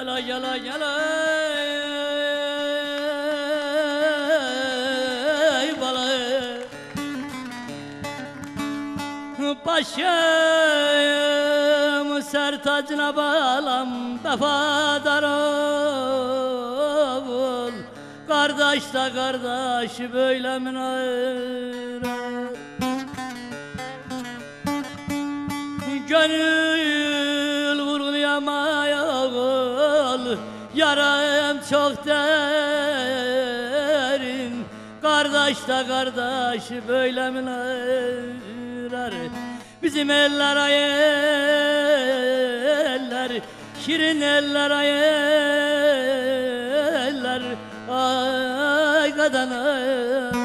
Gele gele gele balı başım sertacına bağlam vefadar ol kardeş de kardeş böyle mi ayırır gönül vurgulayamıyor yaram çok derin kardeş de kardeş böyle mi ayırır bizim eller ay eller şirin eller ay eller ay kadın ay